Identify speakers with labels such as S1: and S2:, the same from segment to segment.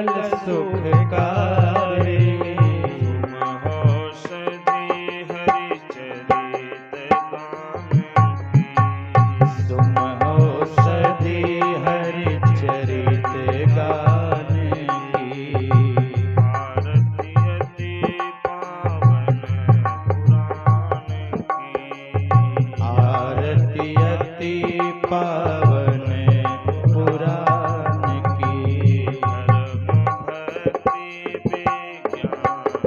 S1: सकल सुखकारी। सुमहोषधि हरिचरित गान की।
S2: आरती अति पावन पुराण की।
S1: आरती अति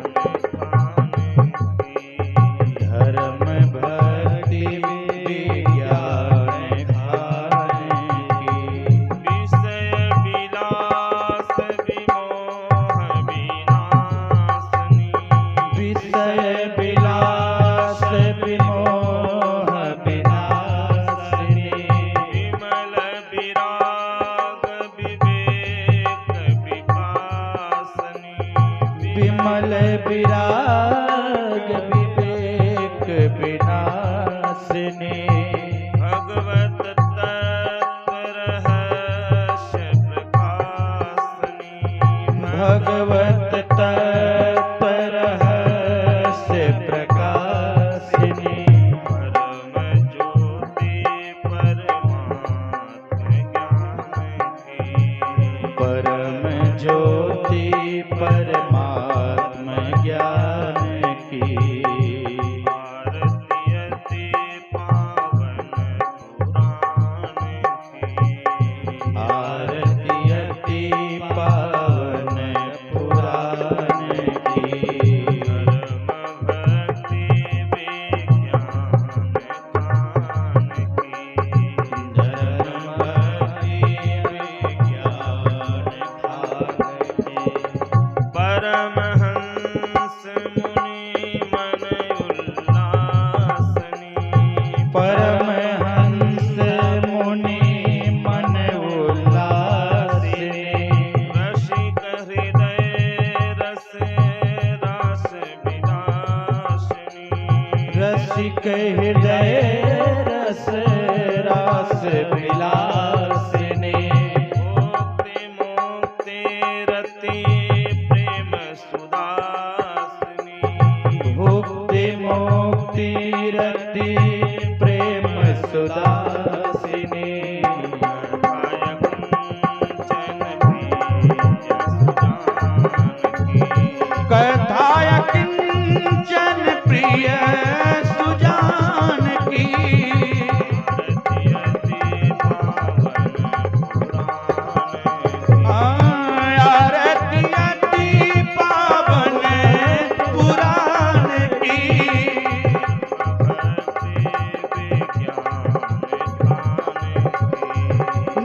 S1: पावन पुराण की।
S2: धर्म भक्ति विज्ञान खान की। विषय विलास विमोह विनाशनी।
S1: विषय विलास विमोह विनाशिनी।
S2: विमल विराग विवेक विकासनी।
S1: विमल विराग विवेक विनाशिनी।
S2: भगवत तत्व रहस्य प्रकाशनी।
S1: भगवत तत्व रहस्य प्रकाशिनी।
S2: परम ज्योति परमात्म ज्ञान की।
S1: परम ज्योति परमात्म ज्ञान की।
S2: आरती अति पावन पुराण की।
S1: आरती अति पावन पुराण की।
S2: धर्म भक्ति विज्ञान खान की।
S1: धर्म भक्ति विज्ञान खान की।
S2: परमहंस मुनि मन उल्लासनी।
S1: परमहंस मुनि मन उल्लासिनी।
S2: रसिक हृदय रस रास विलासिनी।
S1: रसिक हृदय रस रास विलासिनी।
S2: भोक्ति मोक्ति रति प्रेम सुदासिनी।
S1: भुक्ति मुक्ति रति प्रेम सुदासिनी।
S2: कथाय किंचन प्रिय सुजान की।
S1: कथाय किंचन प्रिय
S2: आरती अति पावन पुराण की।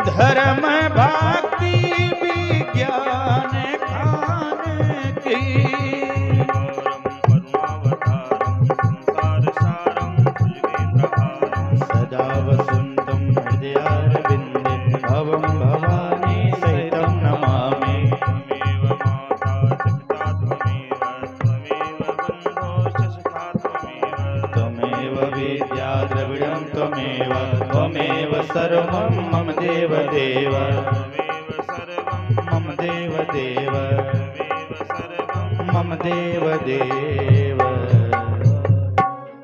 S1: धर्म भक्ति विज्ञान खान की। सदा वसन्तं हृदयारविन्दे भवं भवानी सहितं नमामि। त्वमेव विद्या द्रविडं त्वमेव त्वमेव सर्वं मम देवदेव। मम देवदेव मम देवदेव।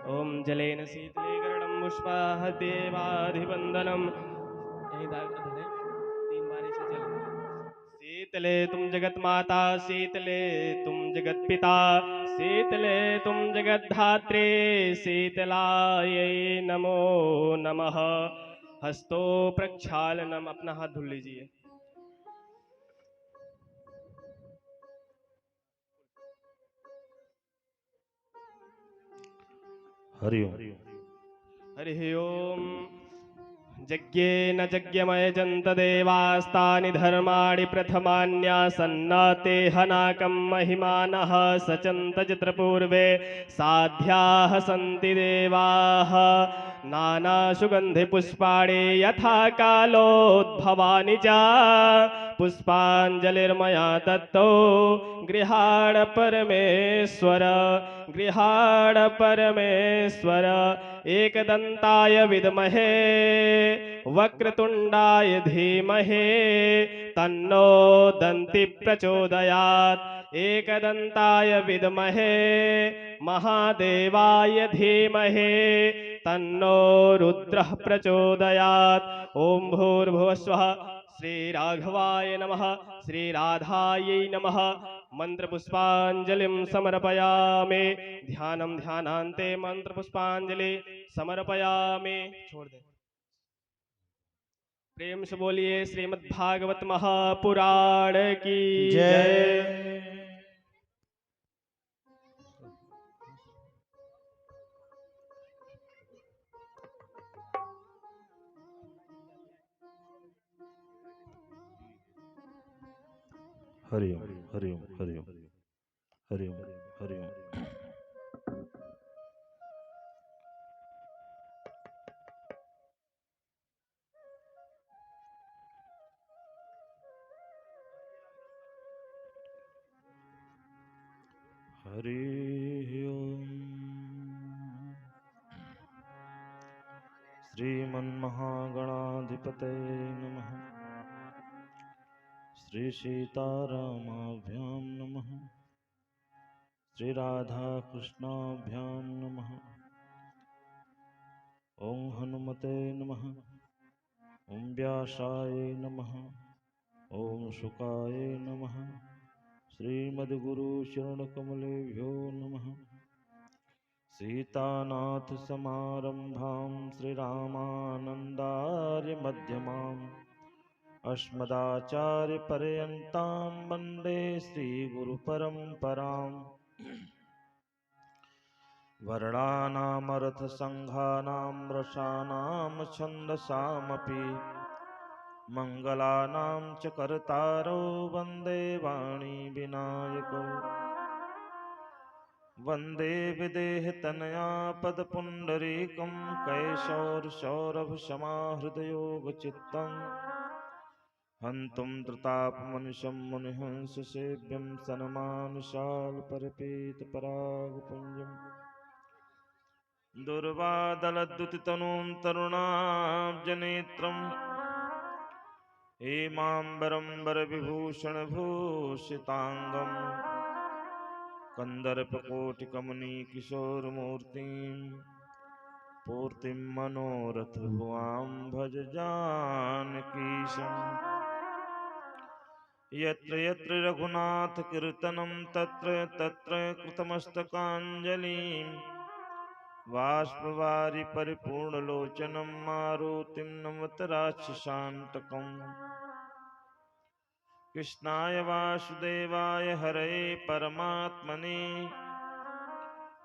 S3: ओम जलेन शीतलीकरणं पुष्पाः देवाधिवन्दनं। यही तीन बारी से चले। शीतले तुम जगत माता, शीतले तुम जगत पिता, शीतले तुम जगत धात्रे, शीतलायै नमो नमः। हस्तो प्रक्षालनम। अपना हाथ धुल लीजिए।
S2: हरि ओम।
S3: हरिः ओम। यज्ञेन यज्ञमयजन्त देवास्तानि धर्माणि प्रथमान्यासन्नाते हनाकं महिमानः सचन्त चित्रपूर्वे साध्याः सन्ति देवाः। नानासुगन्धिपुष्पाणि यथा कालोद्भवानि च पुष्पाञ्जलिर्मया दत्तो गृहाण परमेश्वर गृहाण परमेश्वर एकदन्ताय विद्महे वक्रतुण्डाय धीमहि तन्नो दन्ति प्रचोदयात् एकदन्ताय विद्महे महादेवाय धीमहि तन्नो रुद्रः प्रचोदयात् ॐ भूर्भुवस्वः श्रीराघवाय नमः श्रीराधायै नमः मंत्रपुष्पांजलिं समर्पयामि ध्यानं ध्यानान्ते मंत्रपुष्पांजलि समर्पयामि छोड़ दे प्रेम से बोलिए श्रीमद्भागवत महापुराण की जय।
S2: हरि ओम हरि ओम हरि ओम हरि ओम हरि ओम। हरि ओम। श्रीमन्महागणाधिपतये नमः। श्री सीतारामाभ्यां नमः। श्री राधा कृष्णाभ्यां नमः। ओं हनुमते नमः। ओं व्यासाय नमः। ओं शुकाय नमः। श्रीमद्गुरु शरणकमलेभ्यो नमः। सीतानाथ समारंभां श्रीरामानन्दार्य मध्यमाम् अस्मदाचार्यपर्यन्तां वन्दे श्रीगुरुपरम्पराम्। वर्णानामर्थसङ्घानां रसानां छन्दसामपि मङ्गलानां च कर्तारो वन्दे वाणी विनायको। वन्दे विदेहतनया पदपुण्डरीकं कैशोरसौरभसमाहृदयोगचित्तम् हन्तुं प्रतापमनिशं मुनिहंससेव्यं सन्मानशालपरपेतपरागपुञ्जम् दुर्वादलद्युतितनुं तरुणाब्जनेत्रं हेमाम्बरम्बरविभूषणभूषिताङ्गं कन्दर्पकोटिकमनीकिशोरमूर्तिं पूर्तिं मनोरथभुवां भज जानकीशम्। यत्र यत्र रघुनाथकीर्तनं तत्र तत्र कृतमस्तकाञ्जलिं बाष्पवारि परिपूर्णलोचनं मारुतिं नमत राक्षसान्तकम्। कृष्णाय वासुदेवाय हरये परमात्मने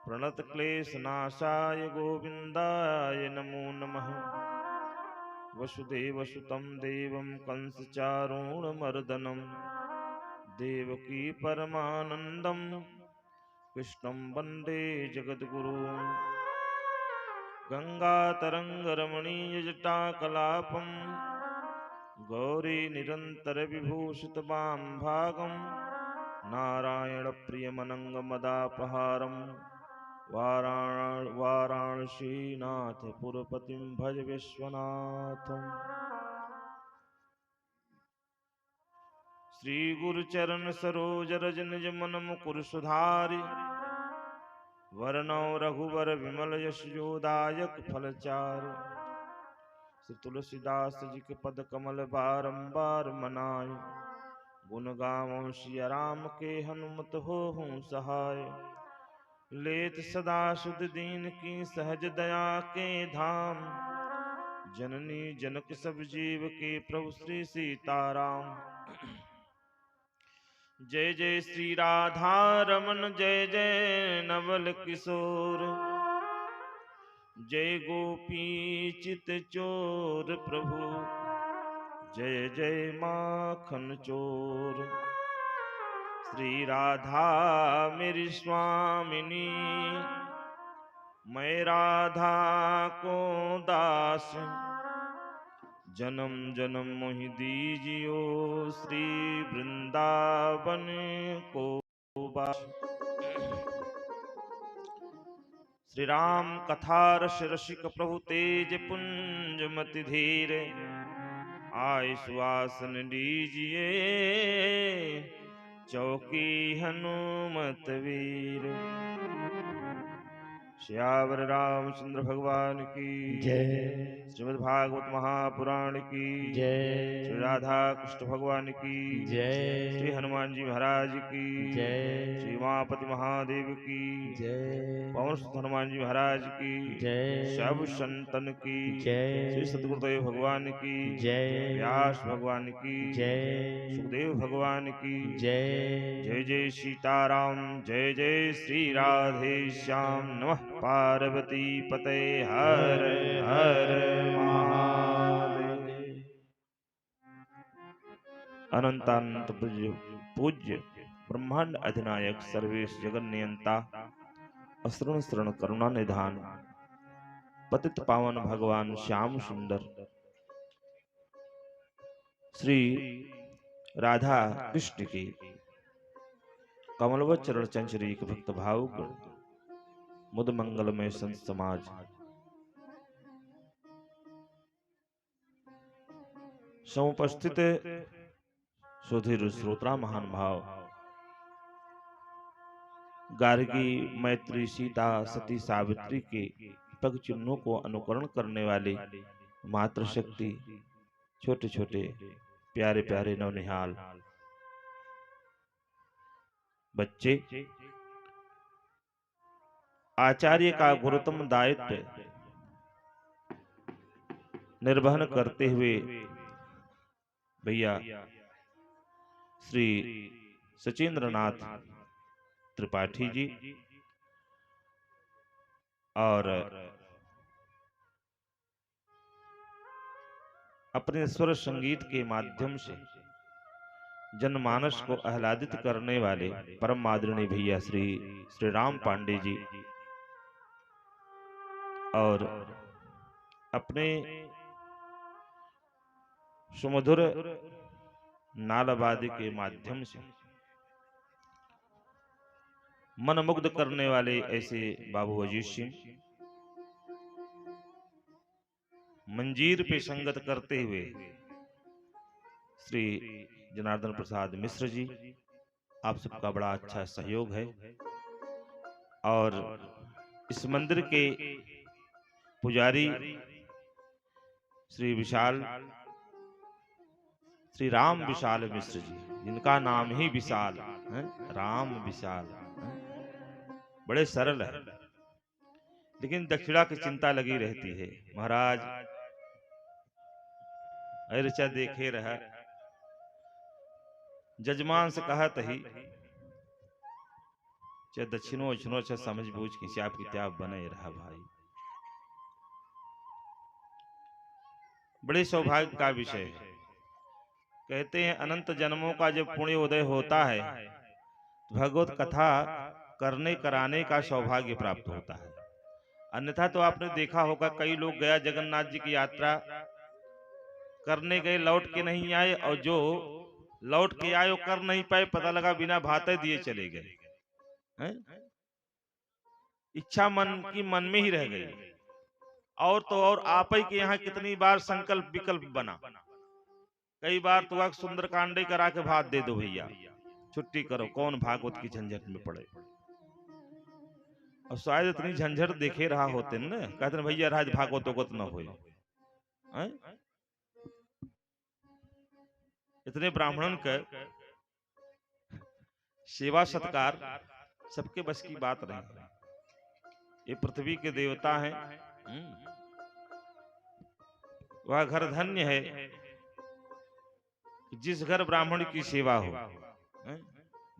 S2: प्रणतक्लेशनाशाय गोविन्दाय नमो नमः। वसुदेवसुतं देवं कंसचारूणमर्दनं देवकी परमानन्दं कृष्णं वन्दे जगद्गुरुं। गङ्गातरङ्गरमणीयजटाकलापं गौरीनिरन्तरविभूषितवां भागं नारायणप्रियमनङ्गमदापहारं वाराणसीनाथपुरपतिं भज विश्वनाथम्। श्रीगुरुचरणसरोजरजनिजमनमुकुरसुधारि वरणौ रघुवर विमल यश जोदायक फलचार। श्री तुलसीदास जी के पद कमल बारंबार मनाए गुण गावों सिया राम के हनुमत होहूँ सहाय। लेत सदा सुध दीन की सहज दया के धाम जननी जनक सब जीव के प्रभु श्री सीताराम। जय जय श्री राधा रमन जय जय नवल किशोर जय गोपी चित चोर प्रभु जय जय माखन चोर। श्री राधा मेरी स्वामिनी मैं राधा को दास जन्म जन्म मोहि दीजियो श्री वृंदावन को श्री राम कथा रस रसिक प्रभु तेज पुंज मति धीर आय सुवासन दीजिए चौकी हनुमत वीर। श्यावर रामचंद्र भगवान की
S1: जय।
S2: श्रीमद् भागवत महापुराण की
S1: जय।
S2: श्री राधा कृष्ण भगवान की
S1: जय।
S2: श्री हनुमान जी महाराज की
S1: जय।
S2: श्री उमापति महादेव की
S1: जय।
S2: पवन सुत हनुमान जी महाराज की
S1: जय।
S2: सब संतन की
S1: जय।
S2: श्री सतगुरुदेव भगवान की
S1: जय।
S2: व्यास भगवान की
S1: जय।
S2: सुखदेव भगवान की
S1: जय।
S2: जय जय सीताराम जय जय श्री राधे श्याम नमः पार्वती पते हर हर महादेव। अनंतानंत पूज्य ब्रह्मांड अधिनायक सर्वेश जगन्नियंता असृण शरण करुणा निधान पतित पावन भगवान श्याम सुंदर श्री राधा कृष्ण की कमलवत चरण चंचरी के भक्त भाव गुण मुद मंगलमय संत समाज समुपस्थित सुधीर श्रोत्रा महान भाव गार्गी मैत्री सीता सती सावित्री के पग चिन्हों को अनुकरण करने वाले मातृशक्ति छोटे छोटे प्यारे प्यारे नवनिहाल बच्चे आचार्य का गुरुतम दायित्व निर्वहन करते हुए भैया श्री सचिंद्रनाथ त्रिपाठी जी और अपने स्वर संगीत के माध्यम से जनमानस को आह्लादित करने वाले परम आदरणीय भैया श्री राम पांडे जी और अपने सुमधुर नालवाद्य के माध्यम से मनमुग्ध करने वाले ऐसे बाबू अजीत सिंह मंजीर पे संगत करते हुए श्री जनार्दन प्रसाद मिश्र जी, आप सबका बड़ा अच्छा सहयोग है। और इस मंदिर के पुजारी श्री राम विशाल मिश्र जी, जिनका नाम ही विशाल है, राम विशाल है, बड़े सरल है लेकिन दक्षिणा की चिंता लगी रहती है। महाराज अरचा देखे रहा जजमान से कहत ही चाहे दक्षिणों अक्षिणों चाहे समझ बूझ के हिसाब किताब बने रहा भाई। बड़े सौभाग्य का विषय है। कहते हैं अनंत जन्मों का जब पुण्य उदय होता है भगवत कथा करने कराने का सौभाग्य प्राप्त होता है। अन्यथा तो आपने देखा होगा कई लोग गया जगन्नाथ जी की यात्रा करने गए लौट के नहीं आए, और जो लौट के आए वो कर नहीं पाए, पता लगा बिना भाते दिए चले गए। इच्छा मन की मन में ही रह गई। और तो और आप ही के यहाँ कितनी बार संकल्प विकल्प बना, कई बार तो आप सुंदरकांडे करा के भात दे दो भैया, छुट्टी करो, कौन भागवत की झंझट में पड़े। और शायद इतनी झंझट देखे रहा होते न, कहते न भैया राज भागवत वगत न हो। इतने ब्राह्मणन का सेवा सत्कार सबके बस की बात नहीं। ये पृथ्वी के देवता हैं, वह घर धन्य है जिस घर ब्राह्मण की सेवा हो।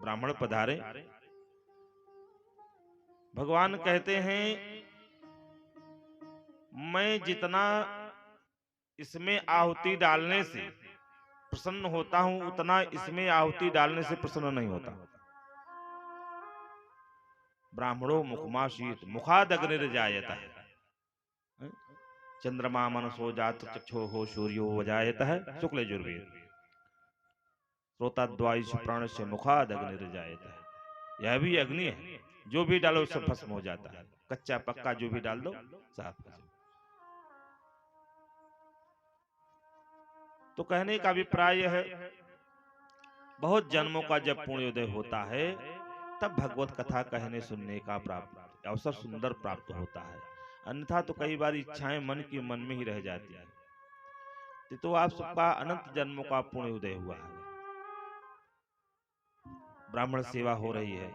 S2: ब्राह्मण पधारे, भगवान कहते हैं मैं जितना इसमें आहुति डालने से प्रसन्न होता हूं उतना इसमें आहुति डालने से प्रसन्न नहीं होता। ब्राह्मणों मुखमाशीत मुखादग्निर्जायत है। चंद्रमा मनसो जात चक्षो हो सूर्यो वजायत है शुक्ल यजुर्वेद। श्रोताद्वायुष प्राण से मुखाद अग्निर्जायत है। यह भी अग्नि है, जो भी डालो सब भस्म हो जाता है। कच्चा पक्का जो भी डाल दो साफ हो। तो कहने का अभिप्राय है, बहुत जन्मों का जब पुण्योदय होता है तब भगवत कथा कहने सुनने का प्राप्त अवसर सुंदर प्राप्त होता है। अन्यथा तो कई बार इच्छाएं मन की मन में ही रह जाती है। तो आप सबका अनंत जन्मों का पुण्योदय हुआ है। ब्राह्मण सेवा हो रही है,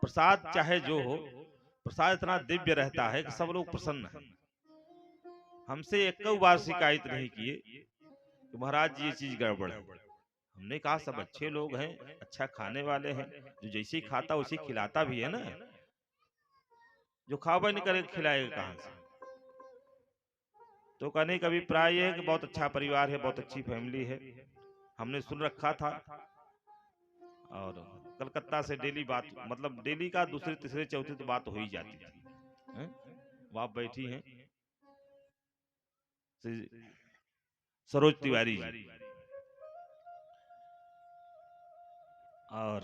S2: प्रसाद चाहे जो हो, प्रसाद इतना दिव्य रहता है कि सब लोग प्रसन्न हैं। हमसे एक बार शिकायत नहीं किए कि महाराज जी ये चीज गड़बड़ है। हमने कहा सब अच्छे लोग हैं, अच्छा खाने वाले हैं, जो जैसे ही खाता उसे खिलाता भी है ना। जो खावा नहीं करेगा खिलाएगा कहां से। तो कहने का अभिप्राय है कि बहुत अच्छा परिवार है, बहुत अच्छी फैमिली है। हमने सुन रखा था और कलकत्ता से डेली बात, मतलब डेली का दूसरे तीसरे चौथे तो बात हो ही जाती थी। वहां बैठी हैं सरोज तिवारी जी, और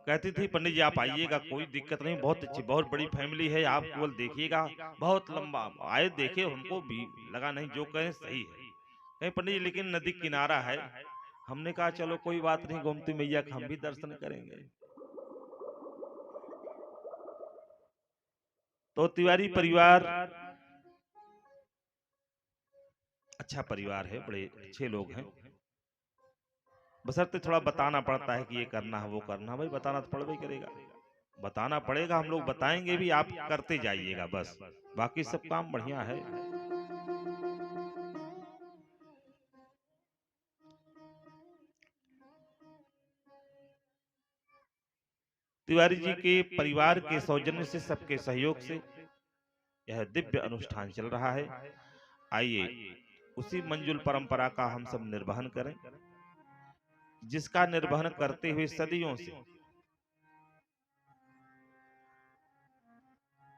S2: कहती थी पंडित जी आप आइएगा, कोई दिक्कत नहीं, बहुत अच्छी बहुत बड़ी फैमिली है, आप केवल देखिएगा। बहुत लंबा आए, देखे, हमको भी लगा नहीं जो कहें सही है। कहीं पंडित जी लेकिन नदी किनारा है। हमने कहा चलो कोई बात नहीं, गोमती मैया का हम भी दर्शन करेंगे। तो तिवारी परिवार अच्छा परिवार है, बड़े अच्छे लोग हैं। बशर्ते थोड़ा बताना पड़ता है कि ये करना है वो करना है। भाई बताना तो पड़ेगा ही करेगा, बताना पड़ेगा, हम लोग बताएंगे भी, आप करते जाइएगा बस, बाकी सब काम बढ़िया है। तिवारी जी के परिवार के सौजन्य से, सबके सहयोग से यह दिव्य अनुष्ठान चल रहा है। आइए उसी मंजुल परंपरा का हम सब निर्वहन करें, जिसका निर्वहन करते हुए सदियों से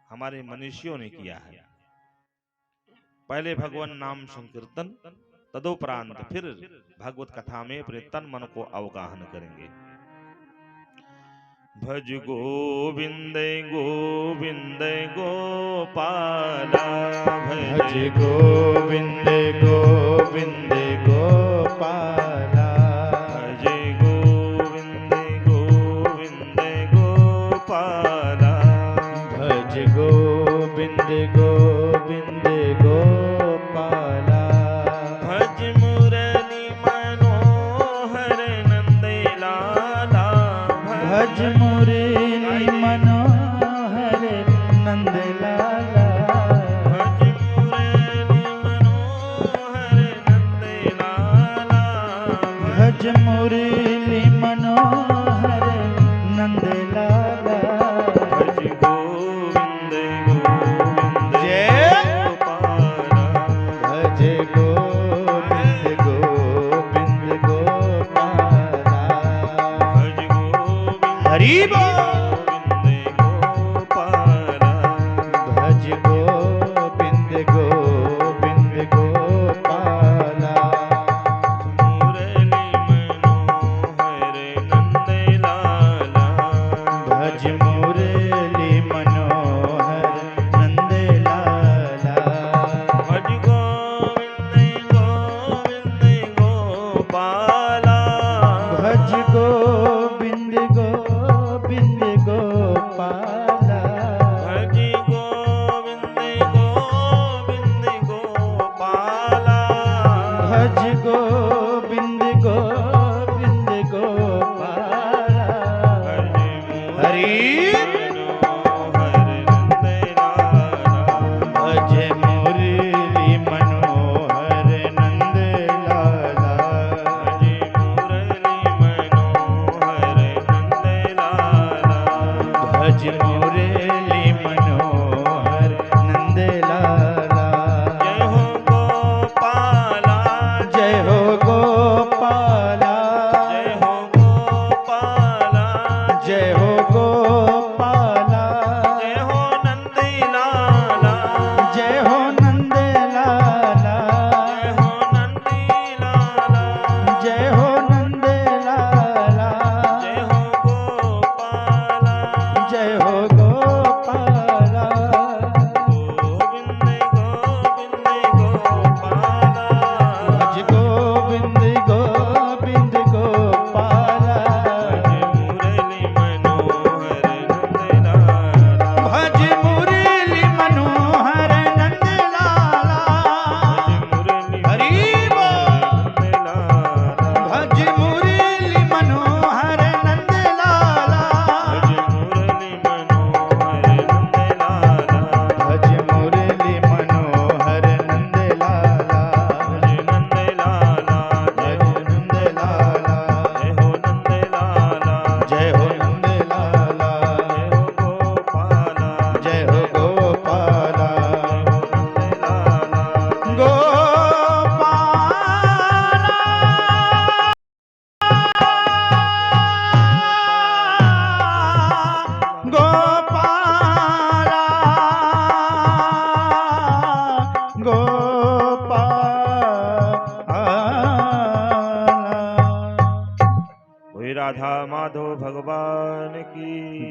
S2: हमारे मनुष्यों ने किया है। पहले भगवान नाम संकीर्तन, तदोपरांत फिर भगवत कथा में अपने तन मन को अवगाहन करेंगे। भज गोविंद गोविंद गोपाला,
S1: भज गोविंद गोविंद गोपाला,
S2: भज गोविंद गोविंद गोपाला,
S1: भज गोविंद गोविंद गोपाला,
S2: भज मुरली मनोहर नंद लाला,
S1: भज मुरली मनोहर नंद लाला,
S2: भज मुरली मनोहर नंद लाला,
S1: भज मुरली मनोहर नंद लाला,
S2: भज गोविंद गोविंद
S1: जय।
S2: गोपाला,
S1: भज गोविंद गोविंद गोपाला,
S2: भज गोविंद
S1: हरि बोल।
S2: गोविंद गोपाला,
S1: भज गोविंद गोविंद गोपाला,
S2: मुरली मनोहर नंद लाला,
S1: भज मुरली मनोहर नंद लाला,
S2: भज गोविंद गोविंद गोपाला,
S1: भज गोविंद गोविंद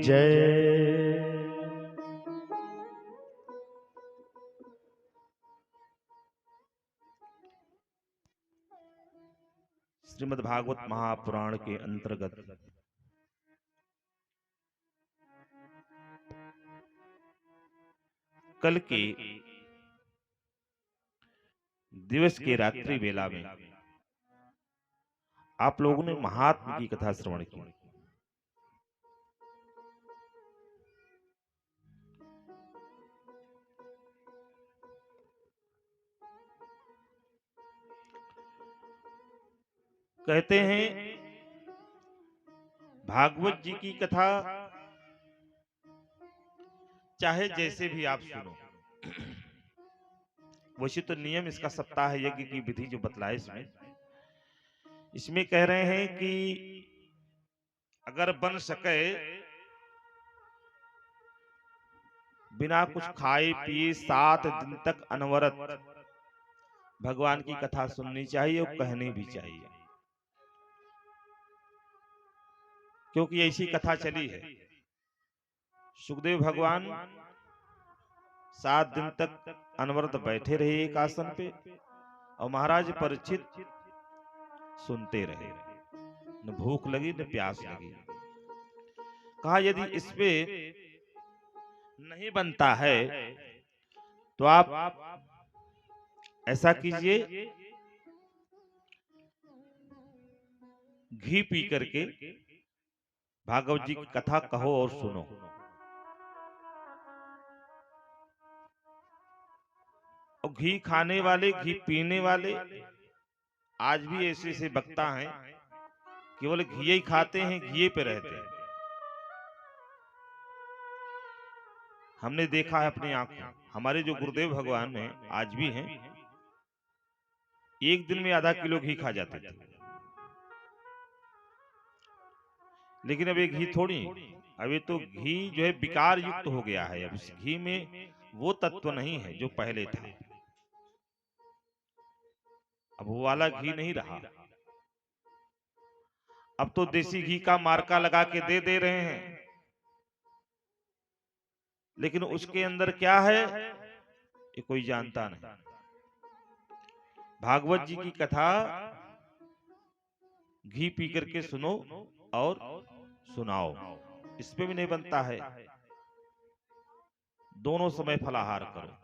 S1: जय।
S2: श्रीमद् भागवत महापुराण के अंतर्गत कल के दिवस के रात्रि वेला में आप लोगों ने महात्मा की कथा श्रवण की। कहते हैं भागवत जी की कथा चाहे जैसे भी आप सुनो, वैसे तो नियम इसका सप्ताह यज्ञ की विधि जो बतलाए इसमें कह रहे हैं कि अगर बन सके बिना कुछ खाए पिए 7 दिन तक अनवरत भगवान की कथा सुननी चाहिए और कहनी भी चाहिए, क्योंकि ऐसी कथा चली है। सुखदेव भगवान 7 दिन तक अनवरत बैठे रहे एक आसन पे और महाराज परीक्षित सुनते रहे, न भूख लगी न प्यास लगी। कहा यदि इस पे नहीं बनता है तो आप ऐसा कीजिए, घी पी करके भागवत जी की कथा कहो और सुनो। और घी खाने वाले, घी पीने वाले आज भी ऐसे ऐसे वक्ता हैं, केवल घी ही खाते हैं, घी पे रहते हैं। हमने देखा है अपनी आंखों, हमारे जो गुरुदेव भगवान हैं आज भी हैं, एक दिन में आधा किलो घी खा जाते थे। लेकिन अब ये घी थोड़ी, अब ये तो घी जो है विकार युक्त हो गया है। अब इस घी में वो तत्व नहीं है जो पहले था, अब वो वाला घी नहीं रहा। अब तो देसी घी का मार्का लगा के दे रहे हैं, लेकिन उसके अंदर क्या है ये कोई जानता नहीं। भागवत जी की कथा घी पी करके सुनो और सुनाओ, इस पे भी नहीं बनता है। दोनों समय फलाहार करो,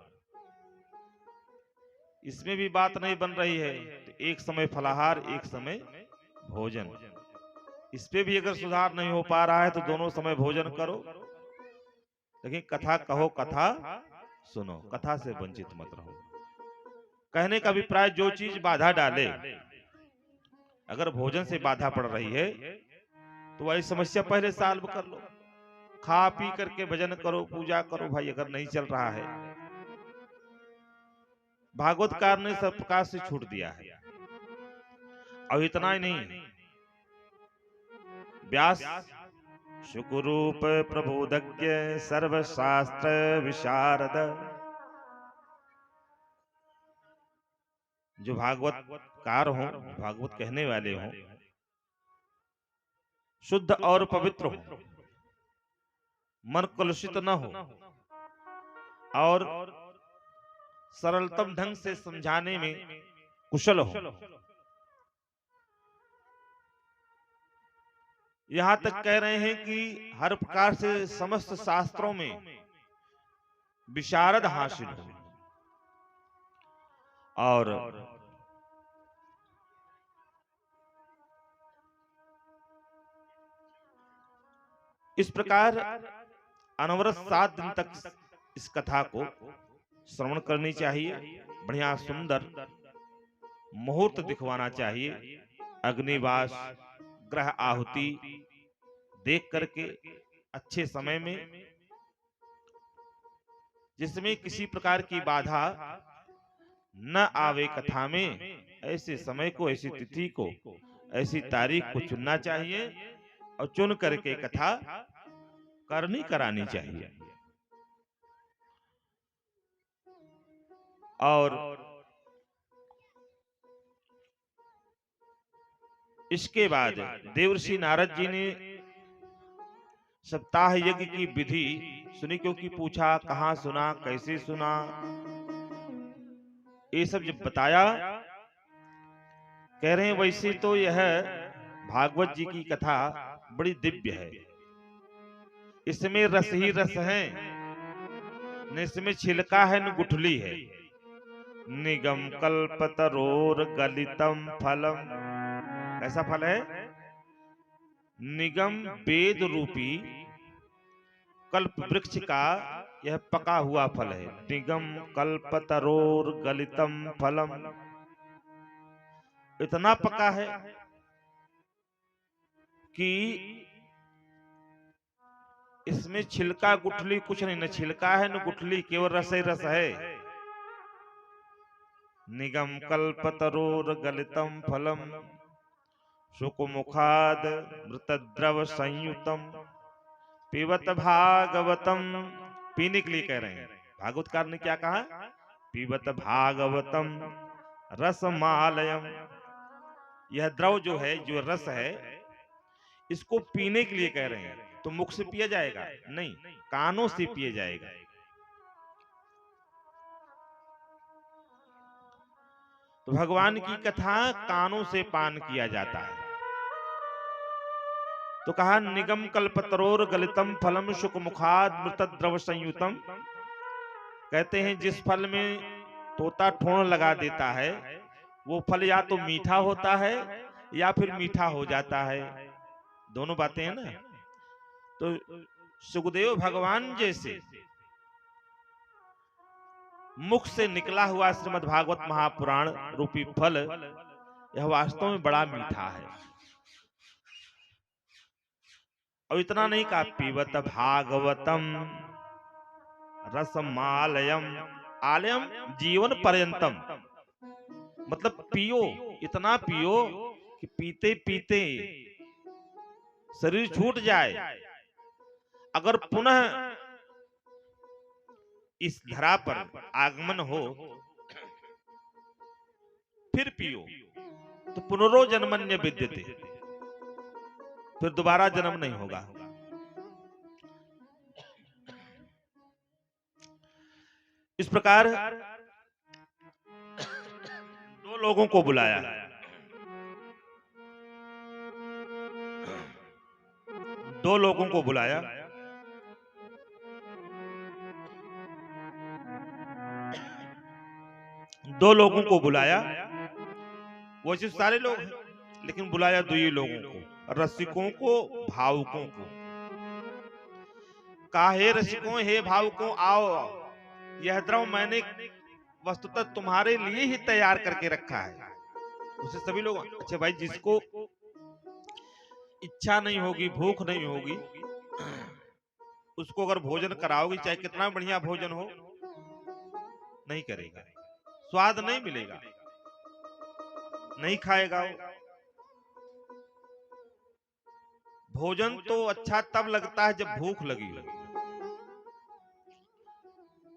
S2: इसमें भी बात नहीं बन रही है तो एक समय फलाहार एक समय भोजन, इस पे भी अगर सुधार नहीं हो पा रहा है तो दोनों समय भोजन करो, लेकिन कथा कहो, कथा सुनो, कथा से वंचित मत रहो। कहने का अभिप्राय जो चीज बाधा डाले, अगर भोजन से बाधा पड़ रही है तो वही समस्या पहले सॉल्व कर लो। खा पी करके भजन करो, पूजा करो भाई, अगर नहीं चल रहा है। भागवतकार ने सब प्रकार से छूट दिया है। और इतना ही नहीं, व्यास शुकुरूप प्रबोधज्ञ सर्वशास्त्र विशारद, जो भागवतकार हो, भागवत कहने वाले हो, शुद्ध और पवित्र हो, मन कलुषित न हो और सरलतम ढंग से समझाने में कुशल हो। यहां तक कह रहे हैं कि हर प्रकार से समस्त शास्त्रों में विशारद हासिल हो। और इस प्रकार अनवरत 7 दिन तक इस कथा को श्रवण करनी चाहिए। बढ़िया सुंदर मुहूर्त दिखवाना चाहिए, अग्निवास ग्रह आहुति देख करके अच्छे समय में, जिसमें किसी प्रकार की बाधा न आवे कथा में। ऐसे समय को, ऐसी तिथि को, ऐसी तारीख को चुनना चाहिए और चुन करके कथा करनी करानी चाहिए। और इसके बाद देवर्षि नारद जी ने सप्ताह यज्ञ की विधि सुनी, क्योंकि पूछा कहाँ सुना, कैसे सुना, ये सब जब बताया, कह रहे हैं वैसे तो यह भागवत जी की कथा बड़ी दिव्य है, इसमें रस ही रस है, न इसमें छिलका है न गुठली है। निगम कल्पतरोर गलितम फलम, कैसा फल है? निगम वेद रूपी कल्प वृक्ष का यह पका हुआ फल है। निगम कल्पतरोर गलितम फलम, इतना पका है कि इसमें छिलका गुठली कुछ नहीं, न छिलका है न गुठली, केवल रस ही रस है। निगम कल्पतरोर गलितम फलम शुकमुखाद मृतद्रव संयुतम पीबत भागवतम, पीने के लिए कह रहे हैं। भागवतकार ने क्या कहा? पीबत भागवतम रसमालयम, यह द्रव जो है, जो रस है, इसको पीने के लिए कह रहे हैं। तो मुख से पिया जाएगा? नहीं, कानों से पिया जाएगा। तो भगवान की कथा कानों से पान किया जाता है। तो कहा निगम कल्पतरोर गलितम फलम शुकमुखाद मृतद्रव संयुतम, कहते हैं जिस फल में तोता ठोंण लगा देता है वो फल या तो मीठा होता है या फिर मीठा हो जाता है, दोनों बातें हैं ना। तो सुखदेव भगवान जैसे मुख से निकला हुआ श्रीमद् भागवत महापुराण रूपी फल, यह वास्तव में बड़ा मीठा है। और इतना नहीं कहा पीबत भागवतम रसमालयम, आलयम जीवन पर्यंतम, मतलब पियो, इतना पियो कि पीते पीते शरीर छूट जाए, अगर पुनः इस धरा पर आगमन हो फिर पियो तो पुनरोजन्मन्य विद्यते, फिर दोबारा जन्म नहीं होगा। इस प्रकार दो लोगों को बुलाया, दो लोगों को बुलाया। दो लोगों को बुलाया, वैसे सारे लोग हैं, लेकिन बुलाया दो ही लोगों को, रसिकों को, भावुकों को। कहा हे रसिकों, हे भावुकों, आओ, यह द्रव मैंने वस्तुतः तुम्हारे लिए ही तैयार करके रखा है। उसे सभी लोग, अच्छा भाई, जिसको इच्छा नहीं होगी, भूख नहीं होगी, उसको अगर भोजन कराओगे, चाहे कितना बढ़िया भोजन हो, नहीं करेगा, स्वाद नहीं मिलेगा, नहीं खाएगा वो। भोजन तो अच्छा तब लगता है जब भूख लगी हो,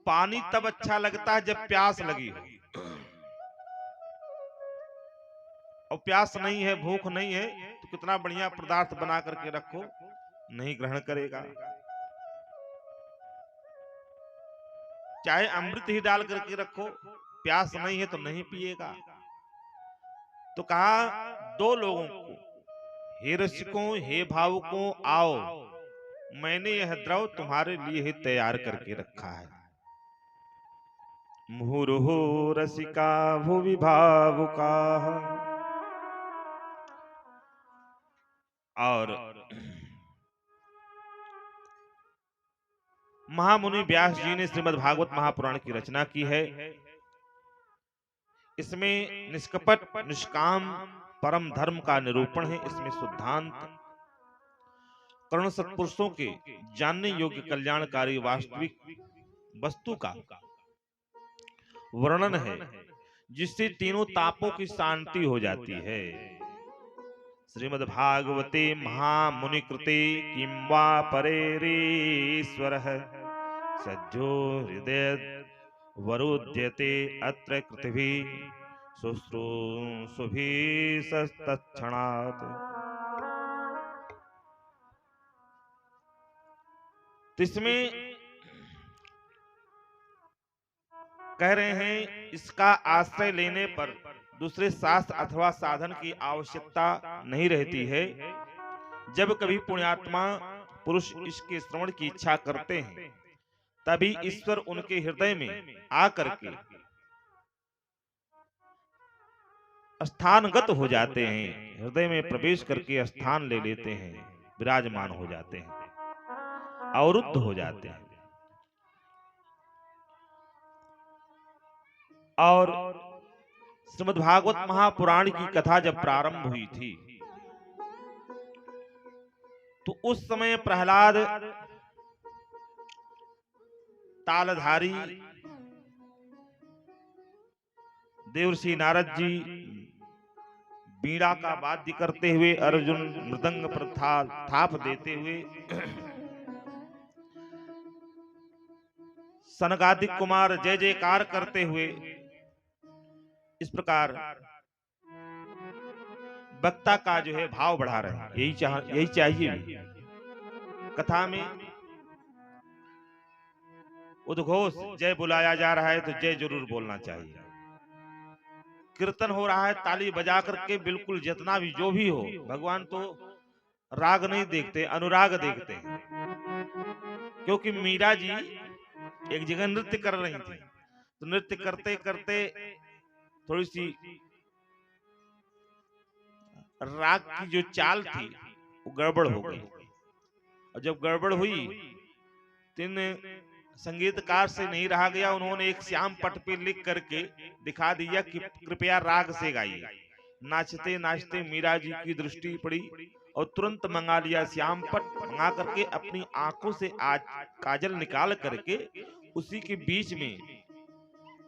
S2: पानी तब अच्छा लगता है जब प्यास लगी हो, और प्यास नहीं है, भूख नहीं है, तो कितना बढ़िया पदार्थ बना करके रखो, नहीं ग्रहण करेगा। चाहे अमृत ही डाल करके रखो, प्यास नहीं है तो नहीं पिएगा। तो कहा दो लोगों को, हे रसिकों, हे भावुकों, आओ, मैंने यह द्रव तुम्हारे लिए ही तैयार करके रखा है। मुहुर्हु रसिका भुवि भावुका, और महामुनि व्यास जी ने श्रीमद् भागवत महापुराण की रचना की है। इसमें निष्कपट निष्काम परम धर्म का निरूपण है। इसमें शुद्धांत कर्ण सत्पुरुषों के जानने योग्य कल्याणकारी वास्तविक वस्तु का वर्णन है, जिससे तीनों तापों की शांति हो जाती है। श्रीमद् भागवते महामुनि कृते किं वा परेरीश्वरः सज्जो हृदय वरुध्यते अत्र कृतिभिः शुश्रूषुभिः तत्क्षणात्। तो इसमें कह रहे हैं इसका आश्रय लेने पर दूसरे शास्त्र अथवा साधन की आवश्यकता नहीं रहती है। जब कभी पुण्यात्मा पुरुष इसके श्रवण की इच्छा करते हैं तभी ईश्वर उनके हृदय में आकर के स्थानगत हो जाते हैं, हृदय में प्रवेश करके स्थान ले लेते हैं, विराजमान हो जाते हैं, अवरुद्ध हो जाते हैं। और श्रीमद्भागवत महापुराण की कथा जब प्रारंभ हुई थी तो उस समय प्रहलाद तालधारी, देवर्षि नारद जी बीड़ा का वाद्य करते हुए, अर्जुन मृदंग पर थाप देते हुए, सनकादिक कुमार जय जयकार करते हुए, इस प्रकार वक्ता का जो है भाव बढ़ा रहे हैं। यही चाहिए भी। कथा में उद्घोष जय बुलाया जा रहा है तो जय जरूर बोलना चाहिए। कीर्तन हो रहा है ताली बजा करके, बिल्कुल जितना भी जो भी हो, भगवान तो राग नहीं देखते, अनुराग देखते हैं। क्योंकि मीरा जी एक जगह नृत्य कर रही थी, तो नृत्य करते करते थोड़ी सी राग की जो चाल थी वो गड़बड़ हो गई, और जब गड़बड़ हुई तो इन संगीतकार से नहीं रहा गया, उन्होंने एक श्याम पट पे लिख करके दिखा दिया कि कृपया राग से गाइए। नाचते नाचते मीरा जी की दृष्टि पड़ी और तुरंत मंगा लिया श्याम पट, मंगा करके अपनी आंखों से आज काजल निकाल करके उसी के बीच में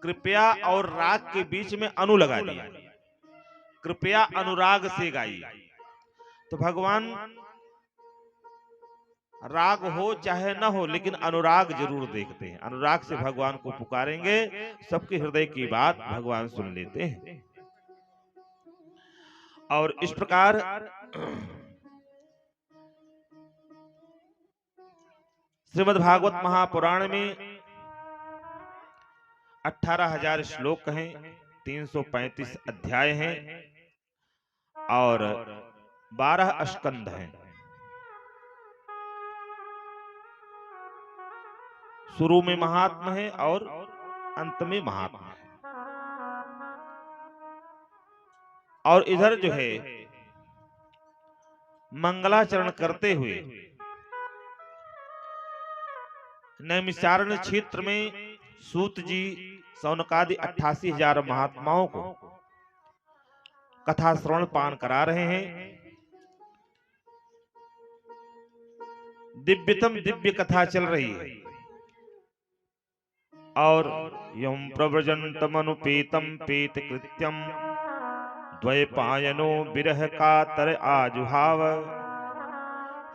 S2: कृपया और राग के बीच में अनु लगा दिया, कृपया अनुराग से गाइए। तो भगवान राग हो चाहे न हो, लेकिन अनुराग जरूर देखते हैं। अनुराग से भगवान को पुकारेंगे, सबके हृदय की बात भगवान सुन लेते हैं। और इस प्रकार श्रीमद्भागवत महापुराण में 18,000 श्लोक हैं, 335 अध्याय हैं और 12 स्कंध हैं। शुरू में महात्मा है और अंत में महात्मा है। और इधर जो है मंगलाचरण करते हुए नैमिषारण्य क्षेत्र में सूत जी सौनकादि 88,000 महात्माओं को कथा श्रवण पान करा रहे हैं। दिव्यतम दिव्य कथा चल रही है। और यम प्रव्रजंतमनुपेतम पेत कृत्यम द्वैपायनो विरह कातर आजुहाव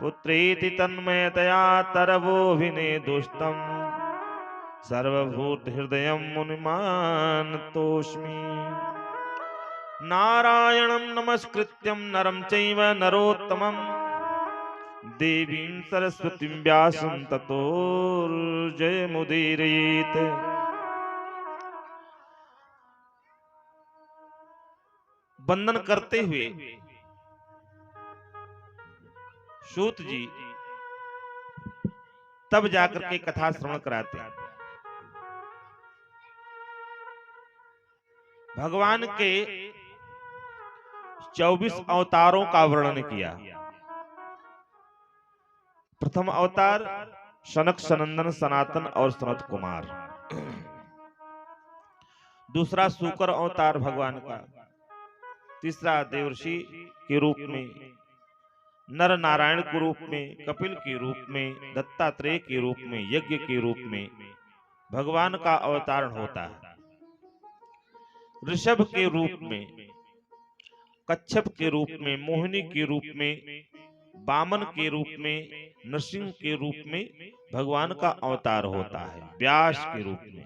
S2: पुत्रेति तन्मयतया तरवो विने दुष्टम सर्वभूत हृदयम मुनिमान तोष्मि नारायणं नमस्कृत्यं नरं चैव नरोत्तमं देवीं सरस्वतीं व्यासं ततो जयमुदीरयेत्। वंदन करते हुए सूत जी तब जाकर के कथा श्रवण कराते हैं। भगवान के 24 अवतारों का वर्णन किया। प्रथम अवतार सनक सनंदन सनातन और सनत कुमार, दूसरा शुकर अवतार भगवान का, तीसरा देवर्षि के रूप में, नर नारायण के रूप में, कपिल के रूप में, दत्तात्रेय के रूप में, यज्ञ के रूप में भगवान का अवतारण होता है। ऋषभ के रूप में, कच्छप के रूप में, मोहिनी के रूप में, वामन के रूप में, नरसिंह के रूप में भगवान का अवतार होता है। व्यास के रूप में,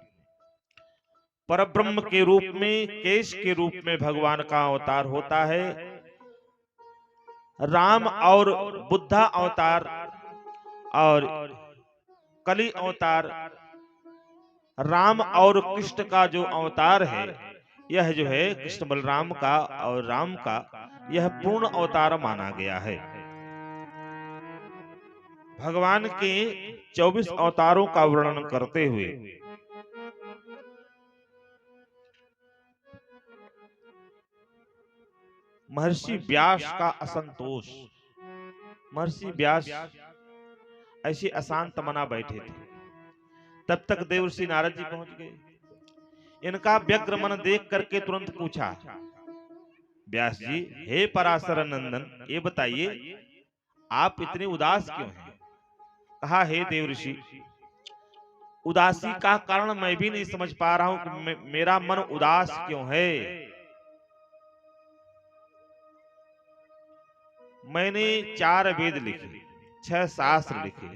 S2: परब्रह्म के रूप में, केश के रूप में भगवान का अवतार होता है। राम और बुद्धा अवतार और कली अवतार राम और कृष्ण का जो अवतार है, यह जो है कृष्ण बलराम का और राम का यह पूर्ण अवतार माना गया है। भगवान के 24 अवतारों का वर्णन करते हुए महर्षि व्यास का असंतोष, महर्षि व्यास ऐसे अशांत मना बैठे थे। तब तक देवर्षि नारद जी पहुंच गए। इनका व्यग्र मन देख करके तुरंत पूछा, व्यास जी, हे पराशर नंदन, ये बताइए आप इतने उदास क्यों हैं? कहा, हे देवर्षि, उदासी का कारण मैं भी नहीं समझ पा रहा हूं कि मेरा मन उदास क्यों है। मैंने 4 वेद लिखे, 6 शास्त्र लिखे,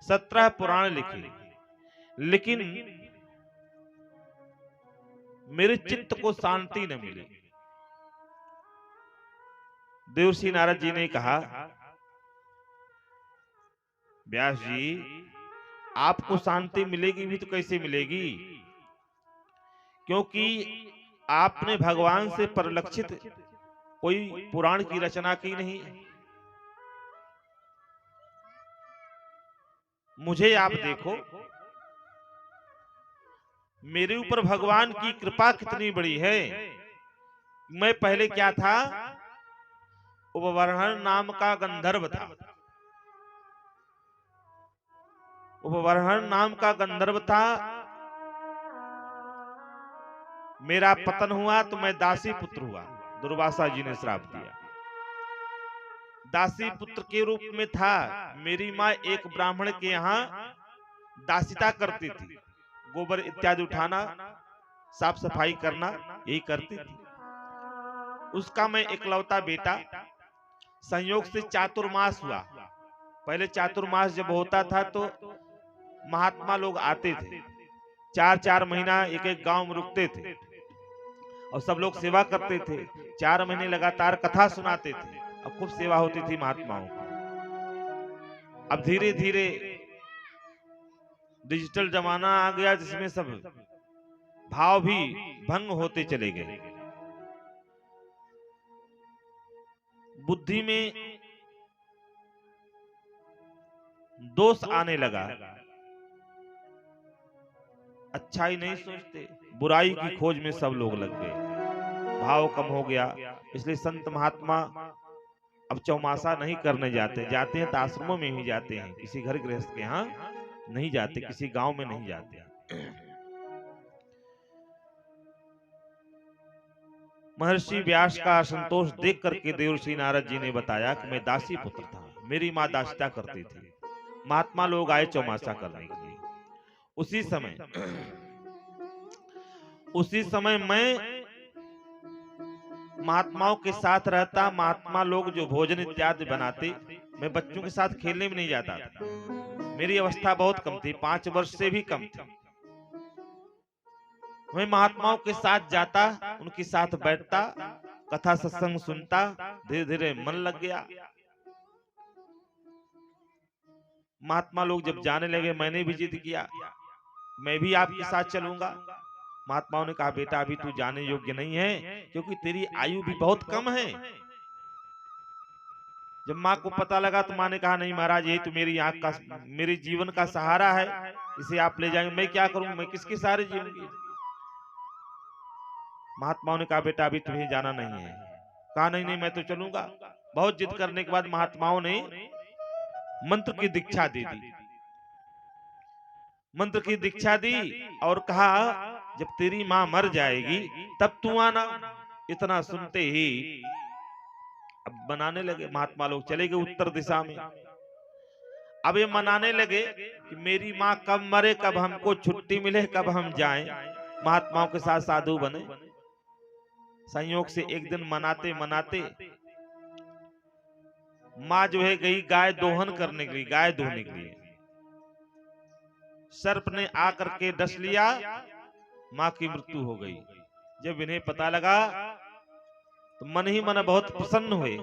S2: 17 पुराण लिखे, लेकिन मेरे चित्त को शांति न मिली। देवर्षि नारद जी ने कहा, व्यास जी, आपको शांति मिलेगी भी तो कैसे मिलेगी? क्योंकि आपने भगवान से परिलक्षित कोई पुराण की रचना की नहीं। मुझे आप देखो, मेरे ऊपर भगवान की कृपा कितनी बड़ी है। मैं पहले क्या था? उपवर्हण नाम का गंधर्व था। उपवर्हण नाम का गंधर्व था। मेरा पतन हुआ तो मैं दासी पुत्र हुआ। दुर्वासा जी ने श्राप दिया। दासी पुत्र के रूप में था। मेरी माँ एक ब्राह्मण के यहाँ दासिता करती थी। गोबर इत्यादि उठाना, साफ सफाई करना, यही करती थी। उसका मैं एकलौता बेटा। संयोग से चातुर्मास हुआ। पहले चातुर्मास जब होता था तो महात्मा लोग आते थे, 4-4 महीना एक एक गांव में रुकते थे और सब लोग सेवा करते थे। 4 महीने लगातार कथा सुनाते थे और खूब सेवा होती थी महात्माओं की। अब धीरे धीरे डिजिटल जमाना आ गया, जिसमें सब भाव भी भंग होते चले गए। बुद्धि में दोष आने लगा। अच्छाई नहीं सोचते, बुराई की खोज में सब लोग लग गए। भाव कम हो गया। इसलिए संत महात्मा अब चौमासा नहीं करने जाते हैं तो आश्रमों में ही जाते हैं। किसी घर गृहस्थ के यहाँ नहीं जाते, किसी गांव में नहीं जाते। महर्षि व्यास का असंतोष देख करके देवर्षि नारद जी ने बताया कि मैं दासी पुत्र था, मेरी माँ दासिता करती थी। महात्मा लोग आए चौमासा करने के लिए। उसी समय मैं महात्माओं के साथ रहता। महात्मा लोग जो भोजन इत्यादि बनाते, मैं बच्चों के साथ खेलने में नहीं जाता था। मेरी अवस्था बहुत कम थी, 5 वर्ष से भी कम थी। मैं महात्माओं के साथ जाता, उनके साथ बैठता, कथा सत्संग सुनता। धीरे धीरे मन लग गया। महात्मा लोग जब जाने लगे, मैंने भी जिद किया, मैं भी आपके साथ चलूंगा। महात्माओं ने कहा, बेटा अभी तू जाने योग्य नहीं है, क्योंकि तेरी आयु भी बहुत कम है। जब माँ को पता लगा तो माँ ने कहा, नहीं महाराज, यही तो मेरी आंख का, मेरे जीवन का सहारा है, इसे आप ले जाएंगे। मैं क्या करूं, मैं किसके सहारे जीऊंगी? महात्माओं ने कहा, बेटा अभी तुम्हें जाना नहीं है। कहा, नहीं नहीं, मैं तो चलूंगा। बहुत जिद करने के बाद महात्माओं ने मंत्र की दीक्षा दे दी। मंत्र की दीक्षा दी और कहा, जब तेरी मां मर जाएगी तब तू आना। इतना सुनते ही अब मनाने लगे। महात्मा लोग चले गए उत्तर दिशा में। अब ये मनाने लगे कि मेरी मां कब मरे, कब हमको छुट्टी मिले, कब हम जाएं, महात्माओं के साथ साधु बने। संयोग से एक दिन मनाते मनाते माँ जो है गई गाय दोहन करने के लिए, गाय दोहने के लिए। सर्प ने आकर के डस लिया, माँ की मृत्यु हो गई। जब इन्हें पता लगा तो मन ही मन बहुत प्रसन्न हुए।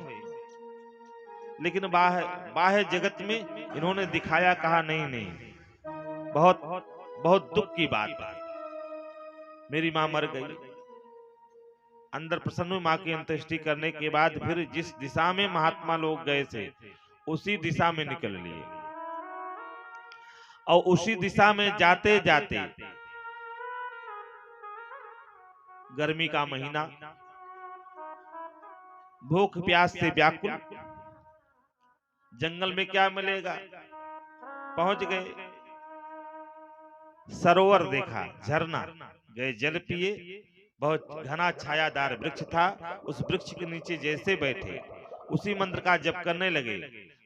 S2: लेकिन बाह्य जगत में इन्होंने दिखाया, कहा नहीं नहीं, बहुत बहुत दुख की बात है, मेरी मां मर गई। अंदर प्रसन्न हुई, मां की अंत्येष्टि करने के बाद फिर जिस दिशा में महात्मा लोग गए थे उसी दिशा में निकल लिए, और उसी दिशा में जाते जाते गर्मी का महीना, भूख प्यास से व्याकुल, जंगल में क्या मिलेगा, पहुंच गए, सरोवर देखा, झरना, गए जल पिए, बहुत घना छायादार वृक्ष था, उस वृक्ष के नीचे जैसे बैठे उसी मंत्र का जप करने लगे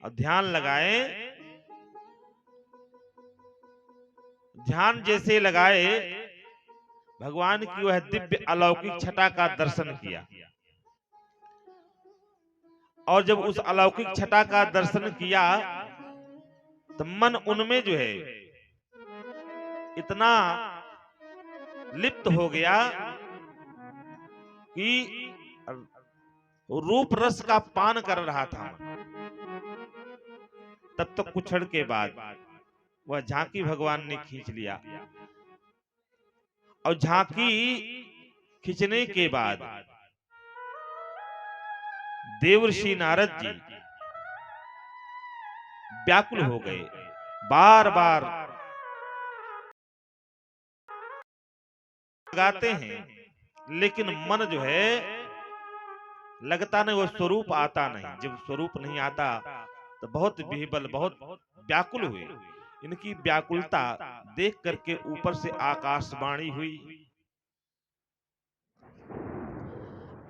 S2: और ध्यान लगाए। ध्यान जैसे लगाए, भगवान की वह दिव्य अलौकिक छटा का दर्शन किया, और जब उस अलौकिक छटा का दर्शन किया तो मन उनमें जो है इतना लिप्त हो गया कि रूप रस का पान कर रहा था। तब तक कुछ क्षण के बाद वह झांकी भगवान ने खींच लिया, और झांकी खींचने के बाद देवर्षि नारद जी व्याकुल हो गए, बार बार गाते हैं, लेकिन मन जो है लगता नहीं, वो स्वरूप आता नहीं। जब स्वरूप नहीं आता तो बहुत विह्वल, बहुत व्याकुल हुए। इनकी व्याकुलता देख करके ऊपर से आकाशवाणी हुई,